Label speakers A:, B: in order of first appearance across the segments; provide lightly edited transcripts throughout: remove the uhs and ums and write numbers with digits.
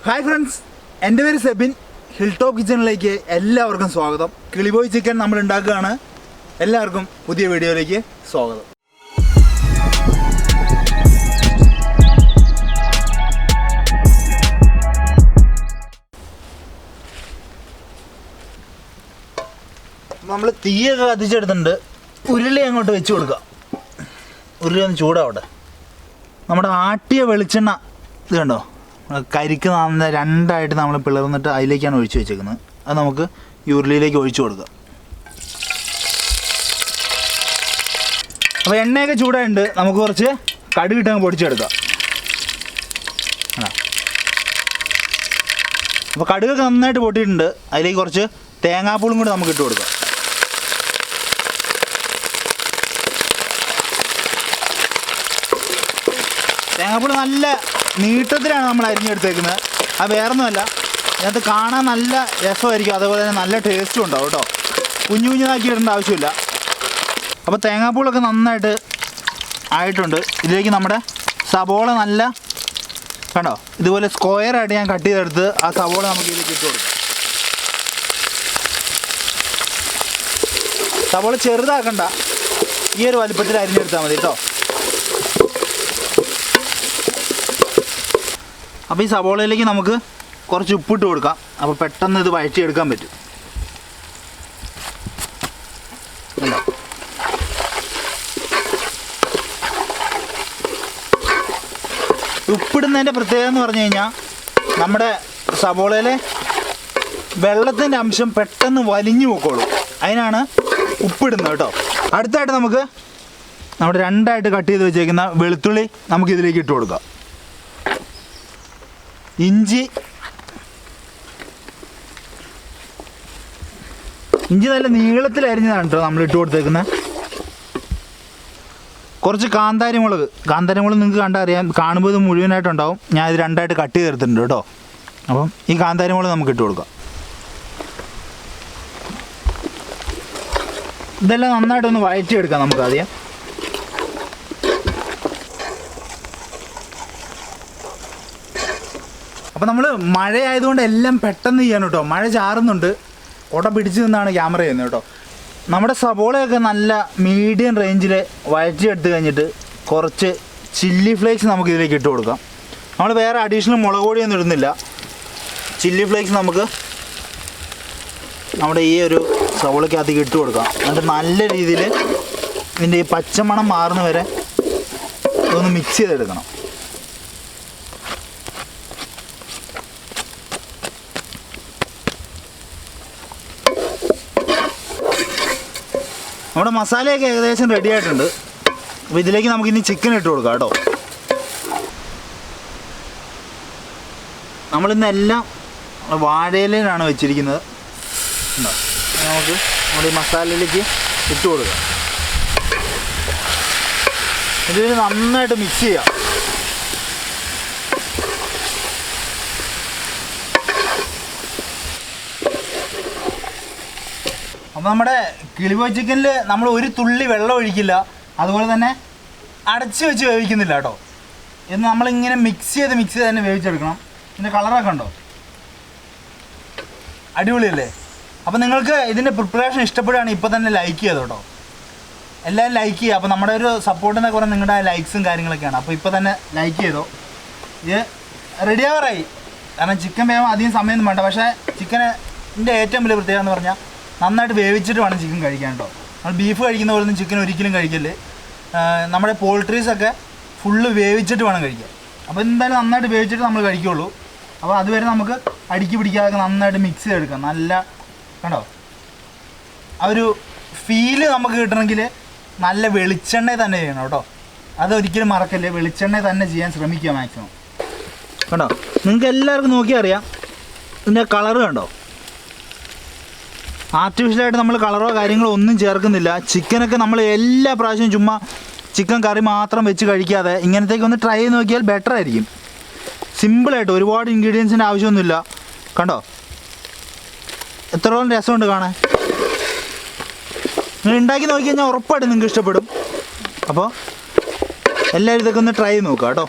A: Hi friends, എൻ്റെ പേര് Sebin. Hilltop കിച്ചണിലേക്ക് എല്ലാവർക്കും സ്വാഗതം. കിളിപോയി ചിക്കൻ നമ്മൾ ഉണ്ടാക്കുകയാണ്. എല്ലാവർക്കും പുതിയ വീഡിയോയിലേക്ക് സ്വാഗതം. നമ്മൾ തീയൊക്കെ കത്തിച്ചെടുത്തിട്ടുണ്ട്. ഉരുളി അങ്ങോട്ട് വെച്ച് കൊടുക്കുക. ഉരുളി ഒന്ന് ചൂടാവട്ടെ. നമ്മുടെ ആട്ടിയ വെളിച്ചെണ്ണ ഇത് കണ്ടോ, കരിക്ക് രണ്ടായിട്ട് നമ്മൾ പിളർന്നിട്ട് അതിലേക്കാണ് ഒഴിച്ച് വെച്ചേക്കുന്നത്. അത് നമുക്ക് ഈ ഉരുളിയിലേക്ക് ഒഴിച്ചു കൊടുക്കാം. അപ്പോൾ എണ്ണയൊക്കെ ചൂടായിട്ടുണ്ട്. നമുക്ക് കുറച്ച് കടുക് അങ്ങ് പൊടിച്ചെടുക്കാം. അപ്പോൾ കടുകൊക്കെ നന്നായിട്ട് പൊട്ടിയിട്ടുണ്ട്. അതിലേക്ക് കുറച്ച് തേങ്ങാപ്പൂളും കൂടി നമുക്ക് ഇട്ട് കൊടുക്കാം. തേങ്ങാപ്പൂൾ നല്ല നീട്ടത്തിലാണ് നമ്മൾ അരിഞ്ഞെടുത്തേക്കുന്നത്. അത് വേറൊന്നുമല്ല, ഇതിനകത്ത് കാണാൻ നല്ല രസമായിരിക്കും, അതുപോലെ തന്നെ നല്ല ടേസ്റ്റും ഉണ്ടാവും കേട്ടോ. കുഞ്ഞു കുഞ്ഞതാക്കി ഇടേണ്ട ആവശ്യമില്ല. അപ്പോൾ തേങ്ങാപ്പൂളൊക്കെ നന്നായിട്ട് ആയിട്ടുണ്ട്. ഇതിലേക്ക് നമ്മുടെ സവോള നല്ല കണ്ടോ ഇതുപോലെ സ്ക്വയറായിട്ട് ഞാൻ കട്ട് ചെയ്തെടുത്ത് ആ സവോള നമുക്ക് ഇതിലേക്ക് ഇട്ട് കൊടുക്കാം. സവോള ചെറുതാക്കണ്ട, ഈ ഒരു വലിപ്പത്തിൽ അരിഞ്ഞെടുത്താൽ മതി കേട്ടോ. അപ്പോൾ ഈ സവോളയിലേക്ക് നമുക്ക് കുറച്ച് ഉപ്പിട്ട് കൊടുക്കാം. അപ്പോൾ പെട്ടെന്ന് ഇത് വഴറ്റിയെടുക്കാൻ പറ്റും. ഉപ്പിടുന്നതിൻ്റെ പ്രത്യേകത എന്ന് പറഞ്ഞു കഴിഞ്ഞാൽ നമ്മുടെ സവോളയിലെ വെള്ളത്തിൻ്റെ അംശം പെട്ടെന്ന് വലിഞ്ഞു പോയിക്കോളും. അതിനാണ് ഉപ്പിടുന്നത് കേട്ടോ. അടുത്തായിട്ട് നമുക്ക് നമ്മുടെ രണ്ടായിട്ട് കട്ട് ചെയ്ത് വെച്ചേക്കുന്ന വെളുത്തുള്ളി നമുക്ക് ഇതിലേക്ക് ഇട്ട് കൊടുക്കാം. ഇഞ്ചി നല്ല നീളത്തിൽ അരിഞ്ഞതാണ് കേട്ടോ നമ്മൾ ഇട്ട് കൊടുത്തേക്കുന്നത്. കുറച്ച് കാന്താരിമുളക് നിങ്ങൾക്ക് കണ്ടറിയാം, കാണുമ്പോൾ ഇത് മുഴുവനായിട്ടുണ്ടാവും. ഞാൻ ഇത് രണ്ടായിട്ട് കട്ട് ചെയ്തെടുത്തിട്ടുണ്ട് കേട്ടോ. അപ്പം ഈ കാന്താരിമുളക് നമുക്ക് ഇട്ട് കൊടുക്കാം. ഇതെല്ലാം നന്നായിട്ടൊന്ന് വഴറ്റിയെടുക്കാം നമുക്ക് ആദ്യം. അപ്പോൾ നമ്മൾ മഴയായതുകൊണ്ട് എല്ലാം പെട്ടെന്ന് ചെയ്യണം കേട്ടോ. മഴ ചാറുന്നുണ്ട്, കുട പിടിച്ച് നിന്നാണ് ക്യാമറ ചെയ്യുന്നത് കേട്ടോ. നമ്മുടെ സവോളയൊക്കെ നല്ല മീഡിയം റേഞ്ചിൽ വഴറ്റിയെടുത്ത് കഴിഞ്ഞിട്ട് കുറച്ച് ചില്ലി ഫ്ലേക്സ് നമുക്ക് ഇതിലേക്ക് ഇട്ട് കൊടുക്കാം. നമ്മൾ വേറെ അഡീഷണൽ മുളക് പൊടിയൊന്നും ഇടുന്നില്ല. ചില്ലി ഫ്ലേക്സ് നമുക്ക് നമ്മുടെ ഈ ഒരു സവോളയ്ക്കകത്തേക്ക് ഇട്ട് കൊടുക്കാം. എന്നിട്ട് നല്ല രീതിയിൽ ഇതിൻ്റെ ഈ പച്ചമണം മാറുന്ന വരെ ഒന്ന് മിക്സ് ചെയ്തെടുക്കണം. നമ്മുടെ മസാലയൊക്കെ ഏകദേശം റെഡി ആയിട്ടുണ്ട്. അപ്പോൾ ഇതിലേക്ക് നമുക്കിനി ചിക്കൻ ഇട്ട് കൊടുക്കാം കേട്ടോ. നമ്മളിന്നെല്ലാം വാഴയിലാണ് വെച്ചിരിക്കുന്നത്. നമുക്ക് നമ്മുടെ ഈ മസാലയിലേക്ക് ഇട്ട് കൊടുക്കാം. ഇതിൽ നന്നായിട്ട് മിക്സ് ചെയ്യാം. അപ്പോൾ നമ്മുടെ കിളിപോയി ചിക്കനിൽ നമ്മൾ ഒരു തുള്ളി വെള്ളം ഒഴിക്കില്ല, അതുപോലെ തന്നെ അടച്ച് വെച്ച് വേവിക്കുന്നില്ല കേട്ടോ. ഇത് നമ്മളിങ്ങനെ മിക്സ് ചെയ്ത് തന്നെ വേവിച്ചെടുക്കണം. ഇതിൻ്റെ കളറൊക്കെ ഉണ്ടോ, അടിപൊളിയല്ലേ? അപ്പോൾ നിങ്ങൾക്ക് ഇതിൻ്റെ പ്രിപ്പറേഷൻ ഇഷ്ടപ്പെടുകയാണെങ്കിൽ ഇപ്പോൾ തന്നെ ലൈക്ക് ചെയ്തോ കേട്ടോ. എല്ലാവരും ലൈക്ക് ചെയ്യുക. അപ്പോൾ നമ്മുടെ ഒരു സപ്പോർട്ടിനെ കുറേ നിങ്ങളുടെ ലൈക്സും കാര്യങ്ങളൊക്കെയാണ്. അപ്പോൾ ഇപ്പോൾ തന്നെ ലൈക്ക് ചെയ്തോ. ഇത് റെഡി ആവാറായി. കാരണം ചിക്കൻ വേവാൻ അധികം സമയമൊന്നും വേണ്ട. പക്ഷേ ചിക്കൻ്റെ ഏറ്റവും വലിയ പ്രത്യേകത എന്ന് പറഞ്ഞാൽ നന്നായിട്ട് വേവിച്ചിട്ട് വേണം ചിക്കൻ കഴിക്കാൻ കേട്ടോ. നമ്മൾ ബീഫ് കഴിക്കുന്ന പോലെ ഒന്നും ചിക്കൻ ഒരിക്കലും കഴിക്കല്ലേ. നമ്മുടെ പോൾട്രീസൊക്കെ ഫുള്ള് വേവിച്ചിട്ട് വേണം കഴിക്കാൻ. അപ്പോൾ എന്തായാലും നന്നായിട്ട് വേവിച്ചിട്ട് നമ്മൾ കഴിക്കുകയുള്ളൂ. അപ്പോൾ അതുവരെ നമുക്ക് അടുക്കി പിടിക്കാതെ നന്നായിട്ട് മിക്സ് ചെയ്തെടുക്കാം. നല്ല കണ്ടോ ആ ഒരു ഫീല് നമുക്ക് കിട്ടണമെങ്കിൽ നല്ല വെളിച്ചെണ്ണ തന്നെ ചെയ്യണം കേട്ടോ. അതൊരിക്കലും മറക്കല്ലേ, വെളിച്ചെണ്ണ തന്നെ ചെയ്യാൻ ശ്രമിക്കുക മാക്സിമം. കണ്ടോ, നിങ്ങൾക്ക് എല്ലാവർക്കും നോക്കിയാൽ അറിയാം ഇതിൻ്റെ കളറ് കണ്ടോ. ആർട്ടിഫിഷ്യലായിട്ട് നമ്മൾ കളറോ കാര്യങ്ങളോ ഒന്നും ചേർക്കുന്നില്ല. ചിക്കനൊക്കെ നമ്മൾ എല്ലാ പ്രാവശ്യവും ചുമ്മാ ചിക്കൻ കറി മാത്രം വെച്ച് കഴിക്കാതെ ഇങ്ങനത്തേക്ക് ഒന്ന് ട്രൈ ചെയ്ത് നോക്കിയാൽ ബെറ്റർ ആയിരിക്കും. സിമ്പിളായിട്ട് ഒരുപാട് ഇൻഗ്രീഡിയൻസിൻ്റെ ആവശ്യമൊന്നുമില്ല. കണ്ടോ എത്രത്തോളം രസമുണ്ട് കാണാൻ. നിങ്ങൾ ഉണ്ടാക്കി നോക്കി കഴിഞ്ഞാൽ ഉറപ്പായിട്ട് നിങ്ങൾക്ക് ഇഷ്ടപ്പെടും. അപ്പോൾ എല്ലാവരും ഇതൊക്കെ ഒന്ന് ട്രൈ ചെയ്ത് നോക്കുക കേട്ടോ.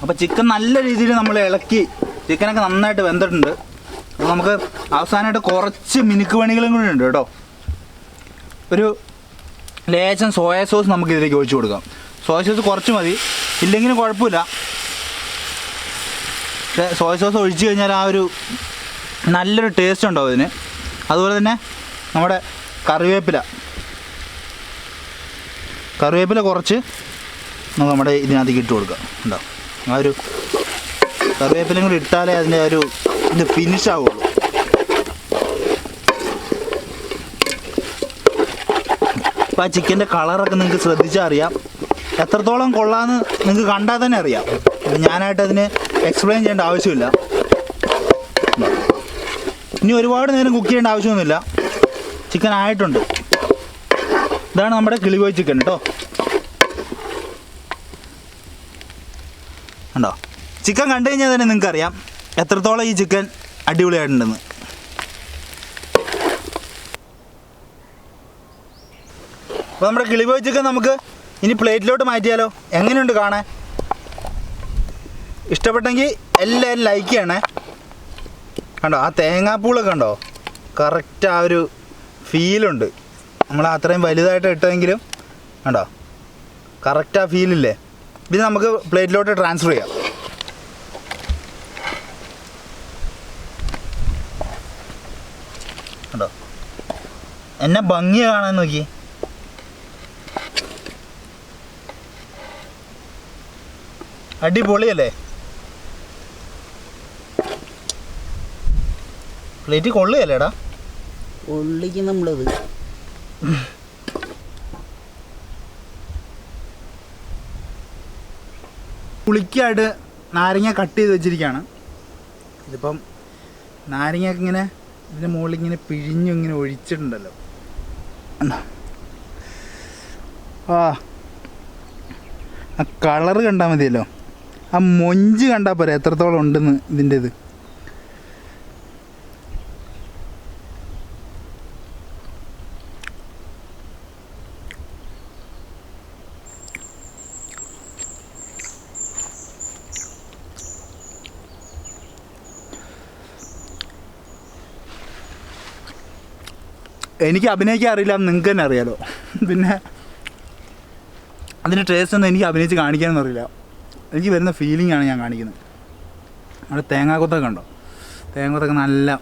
A: അപ്പോൾ ചിക്കൻ നല്ല രീതിയിൽ നമ്മൾ ഇളക്കി ചിക്കനൊക്കെ നന്നായിട്ട് വെന്തിട്ടുണ്ട്. അപ്പോൾ നമുക്ക് അവസാനമായിട്ട് കുറച്ച് മിനുക്ക് പണികളും കൂടി ഉണ്ട് കേട്ടോ. ഒരു ലേശം സോയ സോസ് നമുക്ക് ഇതിലേക്ക് ഒഴിച്ച് കൊടുക്കാം. സോയ സോസ് കുറച്ച് മതി, ഇല്ലെങ്കിലും കുഴപ്പമില്ല. പക്ഷേ സോയ സോസ് ഒഴിച്ച് കഴിഞ്ഞാൽ ആ ഒരു നല്ലൊരു ടേസ്റ്റ് ഉണ്ടാവും ഇതിന്. അതുപോലെ തന്നെ നമ്മുടെ കറിവേപ്പില കുറച്ച് നമുക്ക് നമ്മുടെ ഇതിനകത്തേക്ക് ഇട്ട് കൊടുക്കാം. ഉണ്ടോ, ആ ഒരു കറിവേപ്പിലയും കൂടി ഇട്ടാലേ അതിൻ്റെ ഒരു ഇത് ഫിനിഷ് ആവുള്ളൂ. അപ്പോൾ ആ ചിക്കൻ്റെ കളറൊക്കെ നിങ്ങൾക്ക് ശ്രദ്ധിച്ചാൽ അറിയാം, എത്രത്തോളം കൊള്ളാമെന്ന് നിങ്ങൾക്ക് കണ്ടാൽ തന്നെ അറിയാം. ഞാനായിട്ട് അതിന് എക്സ്പ്ലെയിൻ ചെയ്യേണ്ട ആവശ്യമില്ല. ഇനി ഒരുപാട് നേരം കുക്ക് ചെയ്യേണ്ട ആവശ്യമൊന്നുമില്ല, ചിക്കൻ ആയിട്ടുണ്ട്. ഇതാണ് നമ്മുടെ കിളിപോയി ചിക്കൻ കേട്ടോ. ഉണ്ടോ, ചിക്കൻ കണ്ടു കഴിഞ്ഞാൽ തന്നെ നിങ്ങൾക്കറിയാം എത്രത്തോളം ഈ ചിക്കൻ അടിപൊളിയായിട്ടുണ്ടെന്ന്. അപ്പോൾ നമ്മുടെ കിളിപോയി ചിക്കൻ നമുക്ക് ഇനി പ്ലേറ്റിലോട്ട് മാറ്റിയാലോ? എങ്ങനെയുണ്ട് കാണാൻ? ഇഷ്ടപ്പെട്ടെങ്കിൽ എല്ലാവരും ലൈക്ക് ചെയ്യണേ. കണ്ടോ, ആ തേങ്ങാപ്പൂളൊക്കെ കണ്ടോ, കറക്റ്റ് ആ ഒരു ഫീലുണ്ട്. നമ്മൾ അത്രയും വലുതായിട്ട് ഇട്ടെങ്കിലും കണ്ടോ, കറക്റ്റ് ആ ഫീലില്ലേ. ഇത് നമുക്ക് പ്ലേറ്റിലോട്ട് ട്രാൻസ്ഫർ ചെയ്യാം. കണ്ടോ, എന്നെ ഭംഗിയെ കാണാൻ നോക്കി. അടിപൊളിയല്ലേ? പ്ലേറ്റ് കൊള്ളുകയല്ലേടാ?
B: കൊള്ളിക്കും നമ്മളത്.
A: പുളിക്കായിട്ട് നാരങ്ങ കട്ട് ചെയ്ത് വെച്ചിരിക്കുകയാണ്. ഇതിപ്പം നാരങ്ങയൊക്കെ ഇങ്ങനെ ഇതിൻ്റെ മുകളിൽ ഇങ്ങനെ പിഴിഞ്ഞു ഇങ്ങനെ ഒഴിച്ചിട്ടുണ്ടല്ലോ. ആ കളറ് കണ്ടാൽ മതിയല്ലോ, ആ മൊഞ്ച് കണ്ടാൽ പോരെ എത്രത്തോളം ഉണ്ടെന്ന് ഇതിൻ്റെ ഇത്. എനിക്ക് അഭിനയിക്കാൻ അറിയില്ല, നിങ്ങൾക്ക് തന്നെ അറിയാലോ. പിന്നെ അതിൻ്റെ ടേസ്റ്റ് ഒന്നും എനിക്ക് അഭിനയിച്ച് കാണിക്കാനൊന്നും അറിയില്ല. എനിക്ക് വരുന്ന ഫീലിംഗാണ് ഞാൻ കാണിക്കുന്നത്. അവിടെ തേങ്ങാക്കൊത്തൊക്കെ ഉണ്ടോ, തേങ്ങാക്കൊത്തൊക്കെ നല്ല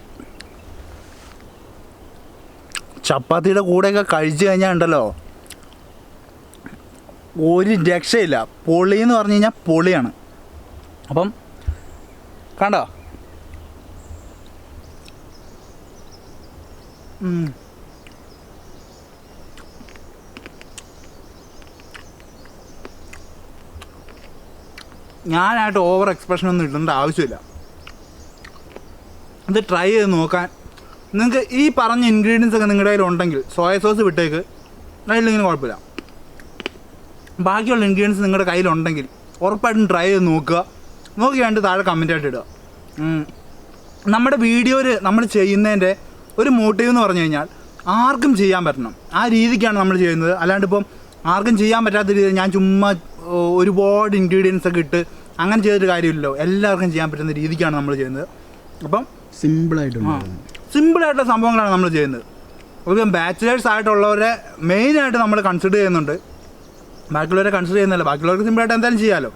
A: ചപ്പാത്തിയുടെ കൂടെയൊക്കെ കഴിച്ച് കഴിഞ്ഞാൽ ഉണ്ടല്ലോ, ഒരു രക്ഷയില്ല. പൊളി എന്ന് പറഞ്ഞു കഴിഞ്ഞാൽ പൊളിയാണ്. അപ്പം കണ്ടോ, ഞാനായിട്ട് ഓവർ എക്സ്പ്രഷനൊന്നും ഇടേണ്ട ആവശ്യമില്ല. ഇത് ട്രൈ ചെയ്ത് നോക്കാൻ നിങ്ങൾക്ക് ഈ പറഞ്ഞ ഇൻഗ്രീഡിയൻസ് ഒക്കെ നിങ്ങളുടെ കയ്യിൽ ഉണ്ടെങ്കിൽ സോയ സോസ് വിട്ടേക്ക്, അതിലിങ്ങനെ കുഴപ്പമില്ല. ബാക്കിയുള്ള ഇൻഗ്രീഡിയൻസ് നിങ്ങളുടെ കയ്യിലുണ്ടെങ്കിൽ ഉറപ്പായിട്ടും ട്രൈ ചെയ്ത് നോക്കുക. നോക്കി വേണ്ടി താഴെ കമൻറ്റായിട്ട് ഇടുക. നമ്മുടെ വീഡിയോയിൽ നമ്മൾ ചെയ്യുന്നതിൻ്റെ ഒരു മോട്ടീവ് എന്ന് പറഞ്ഞു കഴിഞ്ഞാൽ ആർക്കും ചെയ്യാൻ പറ്റണം, ആ രീതിക്കാണ് നമ്മൾ ചെയ്യുന്നത്. അല്ലാണ്ട് ഇപ്പം ആർക്കും ചെയ്യാൻ പറ്റാത്ത രീതിയിൽ ഞാൻ ചുമ്മാ ഒരുപാട് ഇൻഗ്രീഡിയൻസ് ഒക്കെ ഇട്ട് അങ്ങനെ ചെയ്തിട്ട് കാര്യമില്ലല്ലോ. എല്ലാവർക്കും ചെയ്യാൻ പറ്റുന്ന രീതിക്കാണ് നമ്മൾ ചെയ്യുന്നത്. അപ്പം സിമ്പിളായിട്ടുള്ള സംഭവങ്ങളാണ് നമ്മൾ ചെയ്യുന്നത്. അപ്പം ബാച്ചിലേഴ്സ് ആയിട്ടുള്ളവരെ മെയിനായിട്ട് നമ്മൾ കൺസിഡർ ചെയ്യുന്നുണ്ട്. ബാക്കിയുള്ളവരെ കൺസിഡർ ചെയ്യുന്നില്ല, ബാക്കിയുള്ളവർക്ക് സിമ്പിളായിട്ട് എന്തായാലും ചെയ്യാമല്ലോ.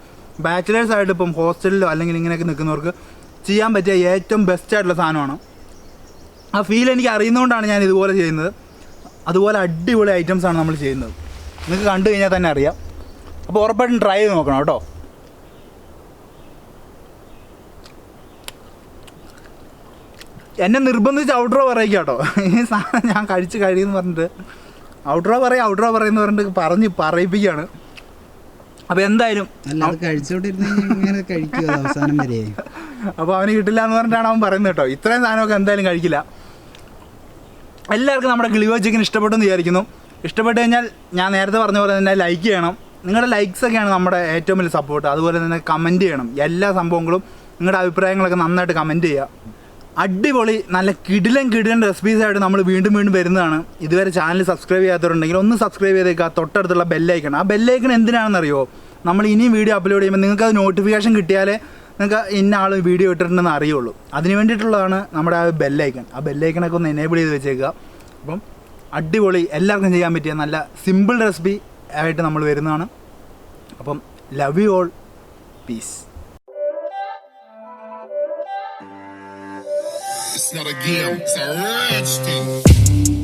A: ബാച്ചിലേഴ്സ് ആയിട്ട് ഇപ്പം ഹോസ്റ്റലിലോ അല്ലെങ്കിൽ ഇങ്ങനെയൊക്കെ നിൽക്കുന്നവർക്ക് ചെയ്യാൻ പറ്റിയ ഏറ്റവും ബെസ്റ്റായിട്ടുള്ള സാധനമാണ്. ആ ഫീൽ എനിക്ക് അറിയുന്നതുകൊണ്ടാണ് ഞാൻ ഇതുപോലെ ചെയ്യുന്നത്. അതുപോലെ അടിപൊളി ഐറ്റംസാണ് നമ്മൾ ചെയ്യുന്നത്, നിങ്ങൾക്ക് കണ്ടു കഴിഞ്ഞാൽ തന്നെ അറിയാം. അപ്പോൾ ഉറപ്പായിട്ടും ട്രൈ ചെയ്ത് നോക്കണം കേട്ടോ. എന്നെ നിർബന്ധിച്ച് ഔട്ട്രോ പറയിക്കുക കേട്ടോ. ഈ സാധനം ഞാൻ കഴിച്ച് കഴിയുമെന്ന് പറഞ്ഞിട്ട് ഔട്ട്രോ പറയുമെന്ന് പറഞ്ഞിട്ട് പറയിപ്പിക്കുകയാണ്. അപ്പോൾ എന്തായാലും
B: അവസാനം വരെ
A: അപ്പോൾ അവന് കിട്ടില്ല എന്ന് പറഞ്ഞിട്ടാണ് അവൻ പറയുന്നത് കേട്ടോ. ഇത്രയും സാധനമൊക്കെ എന്തായാലും കഴിക്കില്ല. എല്ലാവർക്കും നമ്മുടെ കിളിപോയി ചിക്കൻ ഇഷ്ടപ്പെട്ടെന്ന് വിചാരിക്കുന്നു. ഇഷ്ടപ്പെട്ട് കഴിഞ്ഞാൽ ഞാൻ നേരത്തെ പറഞ്ഞ പോലെ തന്നെ ലൈക്ക് ചെയ്യണം. നിങ്ങളുടെ ലൈക്സൊക്കെയാണ് നമ്മുടെ ഏറ്റവും വലിയ സപ്പോർട്ട്. അതുപോലെ തന്നെ കമൻറ്റ് ചെയ്യണം. എല്ലാ സംഭവങ്ങളും നിങ്ങളുടെ അഭിപ്രായങ്ങളൊക്കെ നന്നായിട്ട് കമൻറ്റ് ചെയ്യുക. അടിപൊളി നല്ല കിടിലൻ റെസിപ്പീസായിട്ട് നമ്മൾ വീണ്ടും വരുന്നതാണ്. ഇതുവരെ ചാനൽ സബ്സ്ക്രൈബ് ചെയ്യാത്തവരുണ്ടെങ്കിൽ ഒന്ന് സബ്സ്ക്രൈബ് ചെയ്തേക്കുക. തൊട്ടടുത്തുള്ള ബെല്ലൈക്കൺ, ആ ബെല്ലൈക്കൺ എന്തിനാണെന്നറിയോ? നമ്മൾ ഇനിയും വീഡിയോ അപ്ലോഡ് ചെയ്യുമ്പോൾ നിങ്ങൾക്കത് നോട്ടിഫിക്കേഷൻ കിട്ടിയാലേ നിങ്ങൾക്ക് ഇന്ന ആൾ വീഡിയോ ഇട്ടിട്ടുണ്ടെന്ന് അറിയുള്ളൂ. അതിന് വേണ്ടിയിട്ടുള്ളതാണ് നമ്മുടെ ആ ബെല്ലൈക്കൺ. ആ ബെല്ലൈക്കണൊക്കെ ഒന്ന് എനേബിൾ ചെയ്ത് വെച്ചേക്കുക. അപ്പം അടിപൊളി എല്ലാവർക്കും ചെയ്യാൻ പറ്റിയ നല്ല സിമ്പിൾ റെസിപ്പി ആയിട്ട് നമ്മൾ വരുന്നതാണ്. അപ്പം love you all, peace.
C: It's not a game, it's a rich thing.